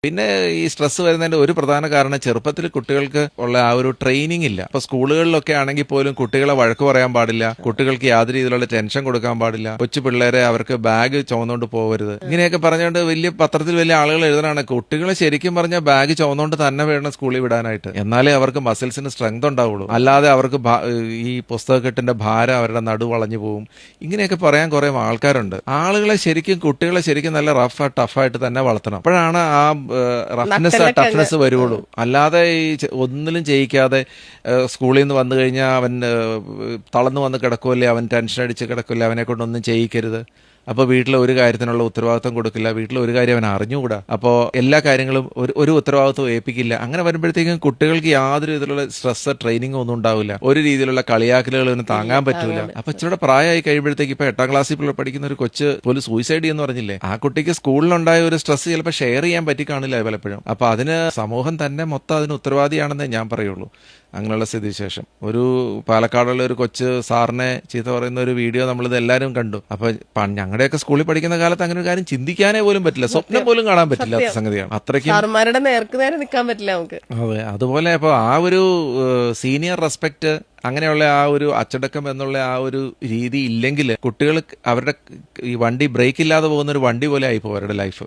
പിന്നെ ഈ സ്ട്രെസ് വരുന്നതിന്റെ ഒരു പ്രധാന കാരണം ചെറുപ്പത്തിൽ കുട്ടികൾക്ക് ഉള്ള ആ ഒരു ട്രെയിനിങ് ഇല്ല. ഇപ്പൊ സ്കൂളുകളിലൊക്കെ ആണെങ്കിൽ പോലും കുട്ടികളെ വഴക്ക് പറയാൻ പാടില്ല, കുട്ടികൾക്ക് യാതൊരു രീതിയിലുള്ള ടെൻഷൻ കൊടുക്കാൻ പാടില്ല, കൊച്ചു പിള്ളേരെ അവർക്ക് ബാഗ് ചുമന്നുകൊണ്ട് പോകരുത്, ഇങ്ങനെയൊക്കെ പറഞ്ഞുകൊണ്ട് വലിയ പത്രത്തിൽ വലിയ ആളുകൾ എഴുതണാണ്. കുട്ടികളെ ശരിക്കും പറഞ്ഞാൽ ബാഗ് ചുമന്നുകൊണ്ട് തന്നെ വേണം സ്കൂളിൽ വിടാനായിട്ട്, എന്നാലേ അവർക്ക് മസിൽസിന് സ്ട്രെങ്ത് ഉണ്ടാവുള്ളൂ. അല്ലാതെ അവർക്ക് ഈ പുസ്തകക്കെട്ടിന്റെ ഭാരം അവരുടെ നടു വളഞ്ഞു പോകും. ഇങ്ങനെയൊക്കെ പറയാൻ കുറെ ആൾക്കാരുണ്ട്. ആളുകളെ ശരിക്കും കുട്ടികളെ ശരിക്കും നല്ല ടഫായിട്ട് തന്നെ വളർത്തണം. അപ്പോഴാണ് ആ ടഫ്നെസ് വരുവുള്ളൂ. അല്ലാതെ ഈ ഒന്നിലും ചെയ്യിക്കാതെ സ്കൂളിൽ നിന്ന് വന്നു കഴിഞ്ഞാൽ അവൻ തളർന്നു വന്ന് കിടക്കുമല്ലേ, അവൻ ടെൻഷൻ അടിച്ച് കിടക്കില്ല, അവനെ കൊണ്ടൊന്നും ചെയ്യിക്കരുത്. അപ്പോൾ വീട്ടിലെ ഒരു കാര്യത്തിനുള്ള ഉത്തരവാദിത്വം കൊടുക്കില്ല, വീട്ടിലെ ഒരു കാര്യം അവൻ അറിഞ്ഞുകൂടാ, അപ്പോൾ എല്ലാ കാര്യങ്ങളും ഒരു ഉത്തരവാദിത്വം ഏൽപ്പിക്കില്ല. അങ്ങനെ വരുമ്പോഴത്തേക്കും കുട്ടികൾക്ക് യാതൊരു രീതിയിലുള്ള സ്ട്രെസ് ട്രെയിനിങ്ങോ ഒന്നും ഉണ്ടാവില്ല, ഒരു രീതിയിലുള്ള കളിയാക്കലുകൾ ഇവന് താങ്ങാൻ പറ്റൂല. അപ്പൊ ഇച്ചിരി പ്രായമായി കഴിയുമ്പോഴത്തേക്ക് ഇപ്പൊ 8ാം ക്ലാസ്സിൽ പഠിക്കുന്ന ഒരു കൊച്ച് പോലും സൂയിസൈഡ് എന്ന് പറഞ്ഞില്ലേ, ആ കുട്ടിക്ക് സ്കൂളിലുണ്ടായ ഒരു സ്ട്രെസ് ചിലപ്പോൾ ഷെയർ ചെയ്യാൻ പറ്റി കാണില്ല പലപ്പോഴും. അപ്പൊ അതിന് സമൂഹം തന്നെ മൊത്തം അതിന് ഉത്തരവാദിയാണെന്നേ ഞാൻ പറയുള്ളൂ. അങ്ങനെയുള്ള സ്ഥിതിവിശേഷം ഒരു പാലക്കാടുള്ള ഒരു കൊച്ച് സാറിനെ ചീത്ത പറയുന്ന ഒരു വീഡിയോ നമ്മളിത് എല്ലാവരും കണ്ടു. അപ്പൊ ഞങ്ങളുടെയൊക്കെ സ്കൂളിൽ പഠിക്കുന്ന കാലത്ത് അങ്ങനെ ഒരു കാര്യം ചിന്തിക്കാനേ പോലും പറ്റില്ല, സ്വപ്നം പോലും കാണാൻ പറ്റില്ലാത്ത സംഗതിയാണ്. അത്രയ്ക്കും നേരെ നിൽക്കാൻ പറ്റില്ല നമുക്ക്. അതെ, അതുപോലെ അപ്പൊ ആ ഒരു സീനിയർ റെസ്പെക്ട്, അങ്ങനെയുള്ള ആ ഒരു അച്ചടക്കം എന്നുള്ള ആ ഒരു രീതി ഇല്ലെങ്കിൽ കുട്ടികൾ അവരുടെ ഈ വണ്ടി ബ്രേക്ക് ഇല്ലാതെ പോകുന്ന ഒരു വണ്ടി പോലെ ആയിപ്പോ അവരുടെ ലൈഫ്.